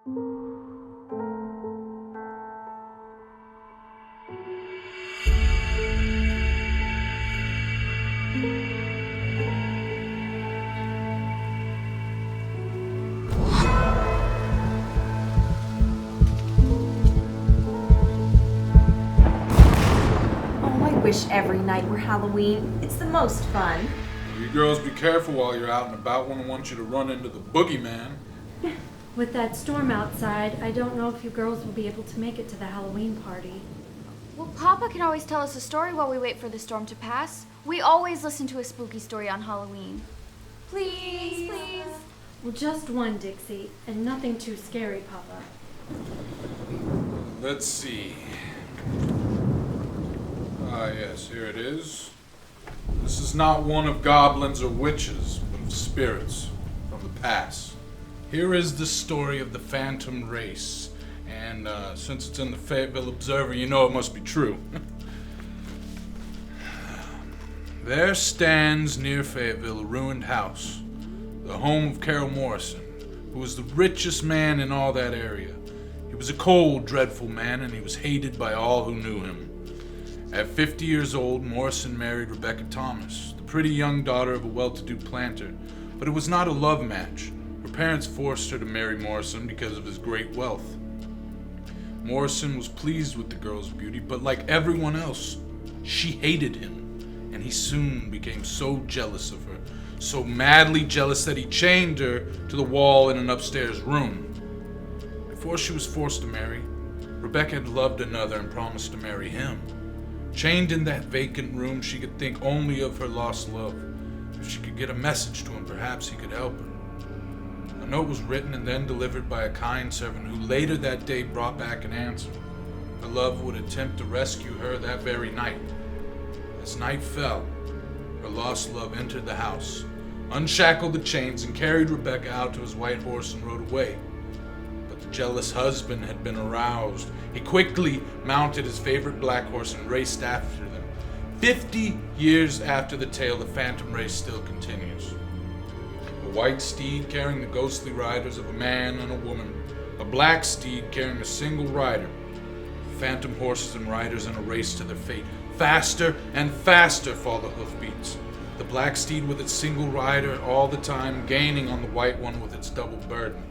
I wish every night were Halloween. It's the most fun. You girls be careful while you're out and about. Wouldn't want you to run into the boogeyman. With that storm outside, I don't know if you girls will be able to make it to the Halloween party. Well, Papa can always tell us a story while we wait for the storm to pass. We always listen to a spooky story on Halloween. Please, please. Well, just one, Dixie, and nothing too scary, Papa. Let's see. Yes, here it is. This is not one of goblins or witches, but of spirits from the past. Here is the story of the phantom race, and since it's in the Fayetteville Observer, you know it must be true. There stands near Fayetteville a ruined house, the home of Carol Morrison, who was the richest man in all that area. He was a cold, dreadful man, and he was hated by all who knew him. At 50 years old, Morrison married Rebecca Thomas, the pretty young daughter of a well-to-do planter, but it was not a love match. Her parents forced her to marry Morrison because of his great wealth. Morrison was pleased with the girl's beauty, but like everyone else, she hated him, and he soon became so jealous of her, so madly jealous that he chained her to the wall in an upstairs room. Before she was forced to marry, Rebecca had loved another and promised to marry him. Chained in that vacant room, she could think only of her lost love. If she could get a message to him, perhaps he could help her. A note was written and then delivered by a kind servant who later that day brought back an answer. Her love would attempt to rescue her that very night. As night fell, her lost love entered the house, unshackled the chains, and carried Rebecca out to his white horse and rode away. But the jealous husband had been aroused. He quickly mounted his favorite black horse and raced after them. 50 years after the tale, the phantom race still continues. A white steed carrying the ghostly riders of a man and a woman. A black steed carrying a single rider. Phantom horses and riders in a race to their fate. Faster and faster fall the hoofbeats. The black steed with its single rider all the time gaining on the white one with its double burden.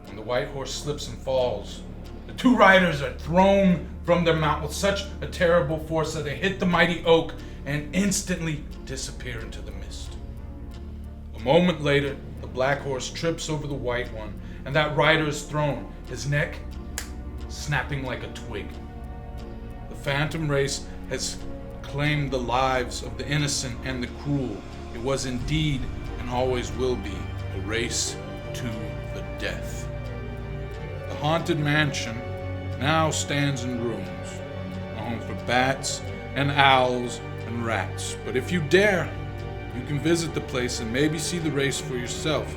When the white horse slips and falls, the two riders are thrown from their mount with such a terrible force that they hit the mighty oak and instantly disappear into the mist. A moment later, the black horse trips over the white one, and that rider is thrown, his neck snapping like a twig. The phantom race has claimed the lives of the innocent and the cruel. It was indeed, and always will be, a race to the death. The haunted mansion now stands in ruins, a home for bats and owls and rats. But if you dare, you can visit the place and maybe see the race for yourself.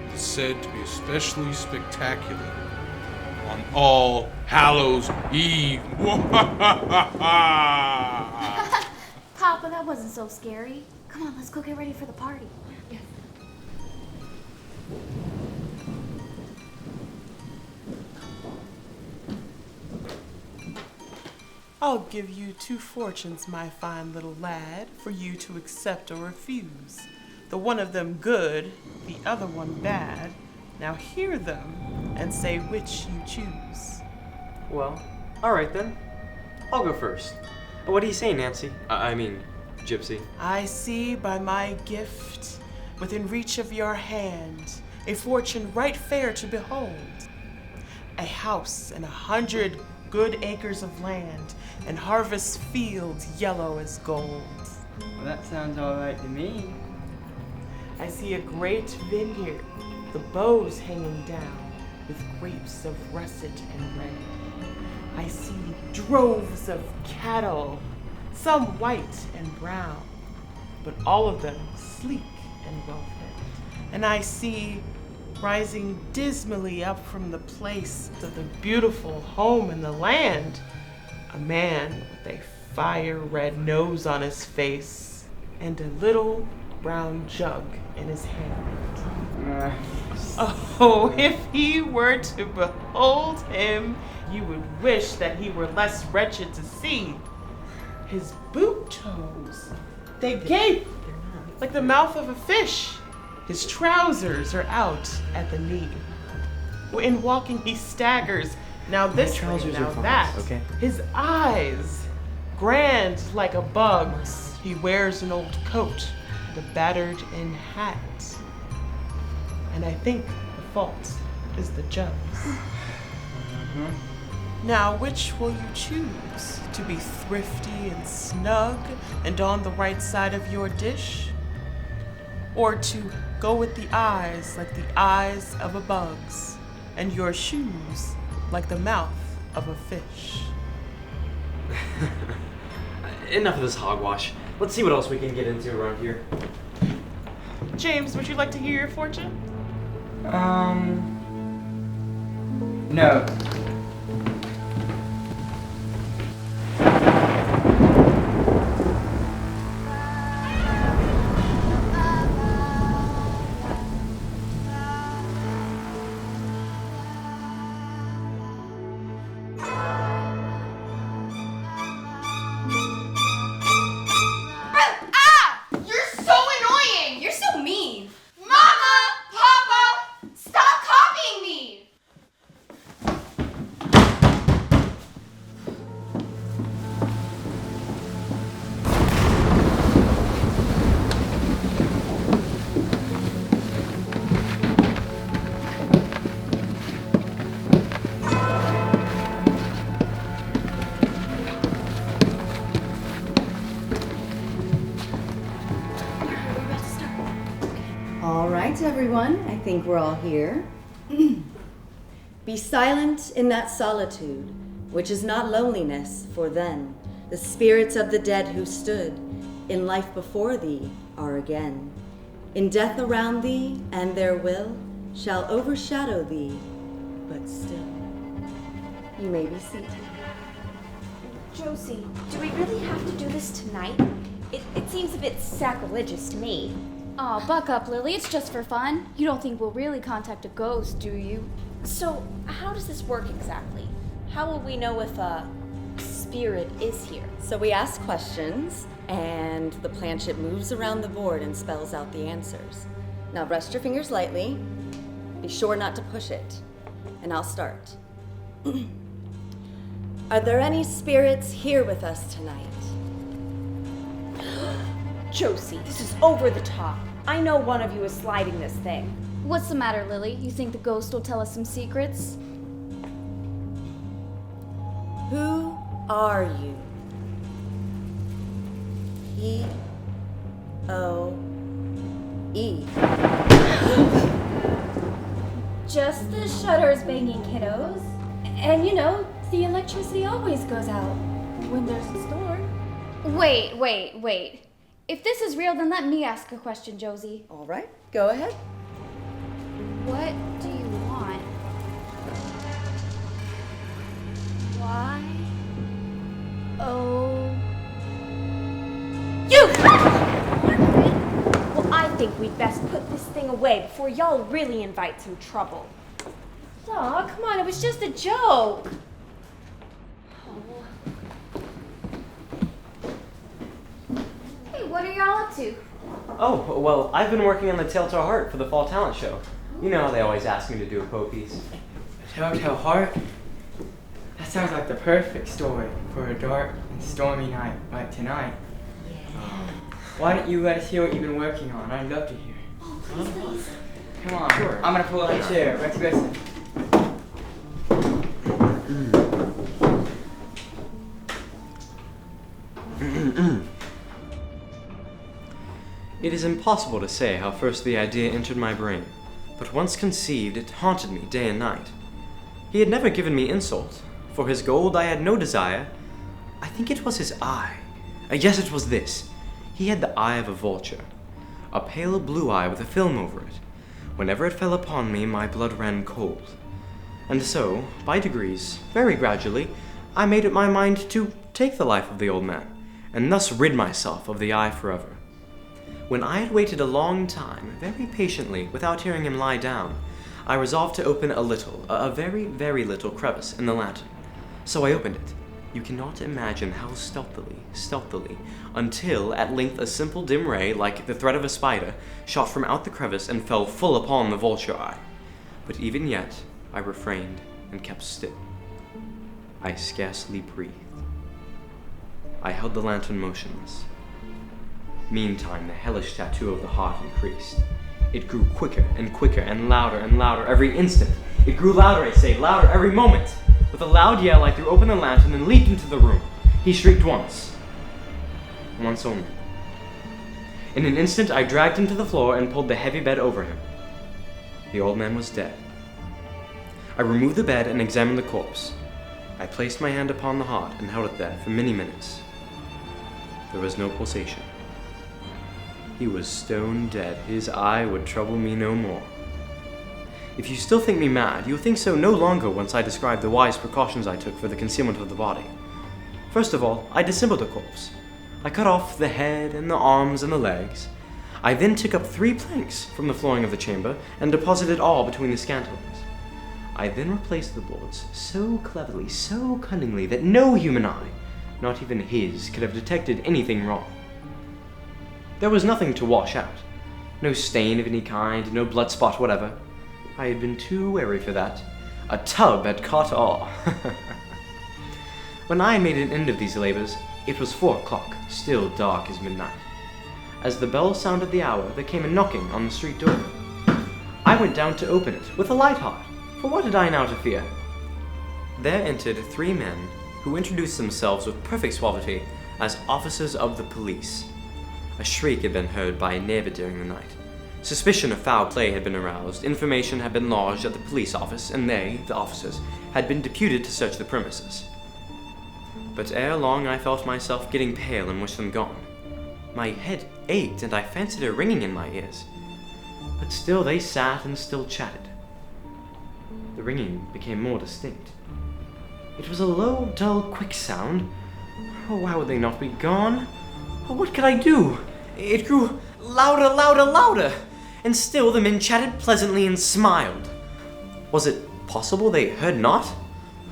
It is said to be especially spectacular on All Hallows Eve. Papa, that wasn't so scary. Come on, let's go get ready for the party. I'll give you 2 fortunes, my fine little lad, for you to accept or refuse. The one of them good, the other one bad. Now hear them and say which you choose. Well, alright then. I'll go first. What do you say, Nancy? I mean, Gypsy. I see by my gift, within reach of your hand, a fortune right fair to behold. A house and 100 good acres of land, and harvest fields yellow as gold. Well, that sounds all right to me. I see a great vineyard, the boughs hanging down, with grapes of russet and red. I see droves of cattle, some white and brown, but all of them sleek and well-fed. And I see, rising dismally up from the place of the beautiful home in the land, a man with a fire-red nose on his face and a little brown jug in his hand. Oh, if he were to behold him, you would wish that he were less wretched to see. His boot toes, they gape like the mouth of a fish. His trousers are out at the knee. In walking, he staggers. Now this way, trousers now are fine, that. okay? His eyes, grand like a bug's. He wears an old coat and a battered-in hat. And I think the fault is the jugs. Now, which will you choose? To be thrifty and snug and on the right side of your dish? Or to go with the eyes like the eyes of a bug's, and your shoes like the mouth of a fish? Enough of this hogwash. Let's see what else we can get into around here. James, would you like to hear your fortune? No. Ah! You're so annoying! You're so mean. Mama! Papa! Stop copying me! All right, everyone, I think we're all here. Be silent in that solitude, which is not loneliness, for then the spirits of the dead who stood in life before thee are again. In death around thee, and their will shall overshadow thee, but still you may be seated. Josie, do we really have to do this tonight? It seems a bit sacrilegious to me. Aw, buck up, Lily. It's just for fun. You don't think we'll really contact a ghost, do you? So, how does this work exactly? How will we know if a spirit is here? So we ask questions, and the planchette moves around the board and spells out the answers. Now rest your fingers lightly. Be sure not to push it. And I'll start. Are there any spirits here with us tonight? Josie, this is over the top. I know one of you is sliding this thing. What's the matter, Lily? You think the ghost will tell us some secrets? Who are you? E-O-E. Just the shutters banging, kiddos. And you know, the electricity always goes out when there's a storm. Wait. If this is real, then let me ask a question, Josie. All right, go ahead. What do you want? Why? Oh. You! Well, I think we'd best put this thing away before y'all really invite some trouble. Aw, come on, it was just a joke. Hey, what are y'all up to? Oh, well, I've been working on the Tale to Heart for the Fall Talent Show. You know how they always ask me to do a Poe piece. Telltale Heart? That sounds like the perfect story for a dark and stormy night like tonight. Why don't you let us hear what you've been working on? I'd love to hear. Oh, please. Come on, I'm gonna pull out a chair. Let's listen. It is impossible to say how first the idea entered my brain, but once conceived, it haunted me day and night. He had never given me insult. For his gold I had no desire. I think it was his eye. Yes, it was this. He had the eye of a vulture, a pale blue eye with a film over it. Whenever it fell upon me, my blood ran cold. And so, by degrees, very gradually, I made up my mind to take the life of the old man, and thus rid myself of the eye forever. When I had waited a long time, very patiently, without hearing him lie down, I resolved to open a very, very little crevice in the lantern. So I opened it. You cannot imagine how stealthily, until at length a simple dim ray, like the thread of a spider, shot from out the crevice and fell full upon the vulture eye. But even yet, I refrained and kept still. I scarcely breathed. I held the lantern motionless. Meantime, the hellish tattoo of the heart increased. It grew quicker and quicker and louder every instant. It grew louder, I say, louder every moment. With a loud yell, I threw open the lantern and leaped into the room. He shrieked once. Once only. In an instant, I dragged him to the floor and pulled the heavy bed over him. The old man was dead. I removed the bed and examined the corpse. I placed my hand upon the heart and held it there for many minutes. There was no pulsation. He was stone dead. His eye would trouble me no more. If you still think me mad, you'll think so no longer once I describe the wise precautions I took for the concealment of the body. First of all, I dissembled the corpse. I cut off the head and the arms and the legs. I then took up 3 planks from the flooring of the chamber and deposited all between the scantlings. I then replaced the boards so cleverly, so cunningly, that no human eye, not even his, could have detected anything wrong. There was nothing to wash out. No stain of any kind, no blood spot whatever. I had been too wary for that. A tub had caught all. When I made an end of these labors, it was 4 o'clock, still dark as midnight. As the bell sounded the hour, there came a knocking on the street door. I went down to open it, with a light heart, for what had I now to fear? There entered 3 men, who introduced themselves with perfect suavity as officers of the police. A shriek had been heard by a neighbor during the night. Suspicion of foul play had been aroused, information had been lodged at the police office, and they, the officers, had been deputed to search the premises. But ere long I felt myself getting pale and wished them gone. My head ached, and I fancied a ringing in my ears. But still they sat and still chatted. The ringing became more distinct. It was a low, dull, quick sound. Oh, why would they not be gone? Oh, what could I do? It grew louder, and still the men chatted pleasantly and smiled. Was it possible they heard not?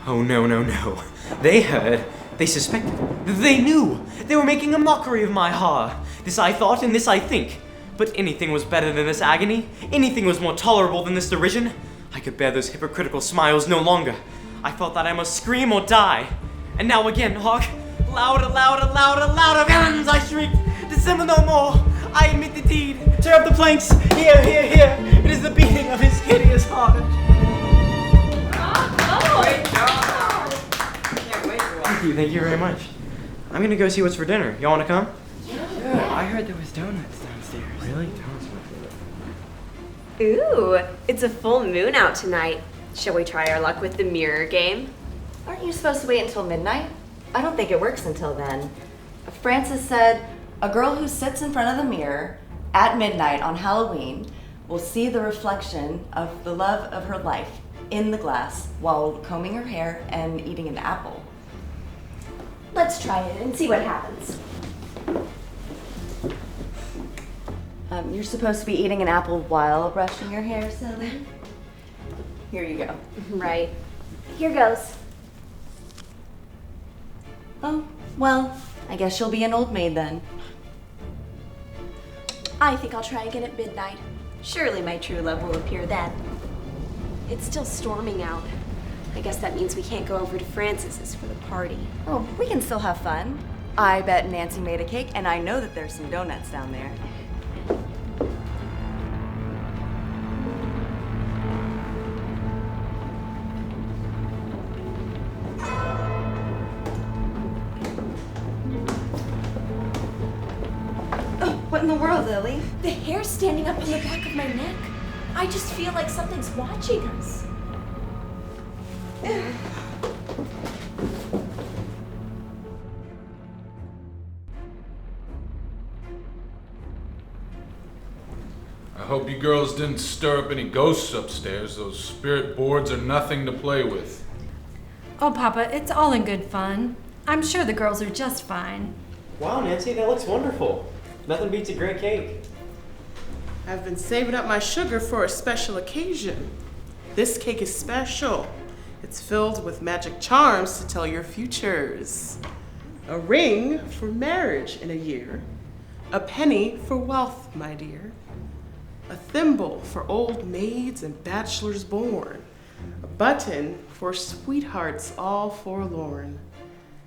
Oh, no. They heard, they suspected, they knew. They were making a mockery of my horror. This I thought, and this I think. But anything was better than this agony. Anything was more tolerable than this derision. I could bear those hypocritical smiles no longer. I felt that I must scream or die. And now again, hark! Louder! Villains! I shrieked. Dissemble no more! I admit the deed! Tear up the planks! Here! It is the beating of his hideous heart! Great job! Can't wait to watch. Thank you very much. I'm gonna go see what's for dinner. Y'all wanna come? Yeah, I heard there was donuts downstairs. Really? Ooh, it's a full moon out tonight. Shall we try our luck with the mirror game? Aren't you supposed to wait until midnight? I don't think it works until then. Francis said a girl who sits in front of the mirror at midnight on Halloween will see the reflection of the love of her life in the glass while combing her hair and eating an apple. Let's try it and see what happens. You're supposed to be eating an apple while brushing your hair, Sally. Here you go. Right. Here goes. Oh, well, I guess she'll be an old maid then. I think I'll try again at midnight. Surely my true love will appear then. It's still storming out. I guess that means we can't go over to Francis's for the party. Oh, we can still have fun. I bet Nancy made a cake, and I know that there's some donuts down there. What in the world, Lily? The hair's standing up on the back of my neck. I just feel like something's watching us. I hope you girls didn't stir up any ghosts upstairs. Those spirit boards are nothing to play with. Oh, Papa, it's all in good fun. I'm sure the girls are just fine. Wow, Nancy, that looks wonderful. Nothing beats a great cake. I've been saving up my sugar for a special occasion. This cake is special. It's filled with magic charms to tell your futures. A ring for marriage in a year. A penny for wealth, my dear. A thimble for old maids and bachelors born. A button for sweethearts all forlorn.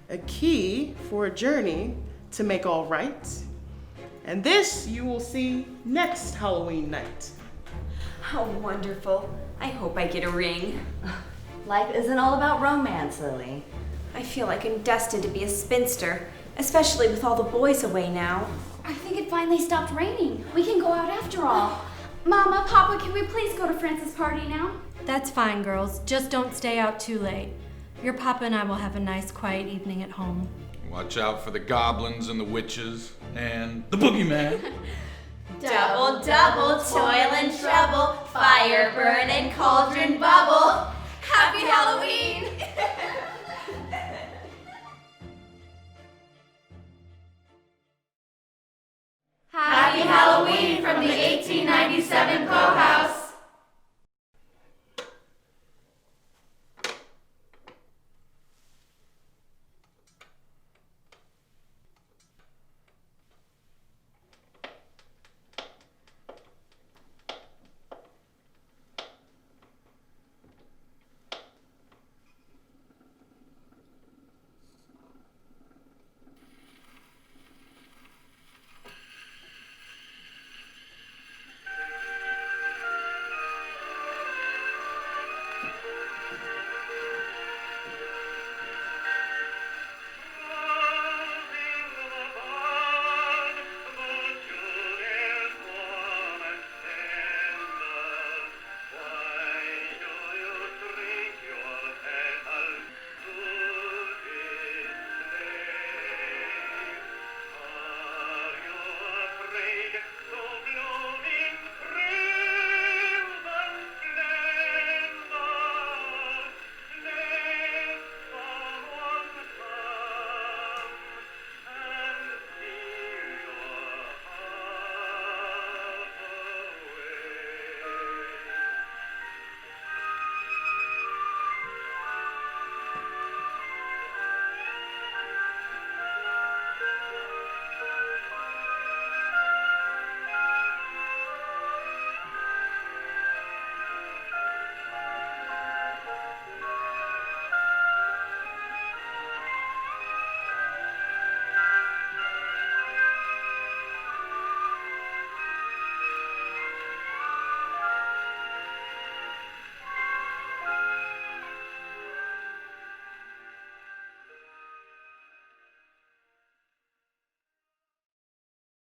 A key for a journey to make all right. And this you will see next Halloween night. How wonderful. I hope I get a ring. Life isn't all about romance, Lily. I feel like I'm destined to be a spinster, especially with all the boys away now. I think it finally stopped raining. We can go out after all. Mama, Papa, can we please go to Francis' party now? That's fine, girls. Just don't stay out too late. Your papa and I will have a nice, quiet evening at home. Watch out for the goblins and the witches and the boogeyman. Double, double, toil and trouble, fire burn and cauldron bubble.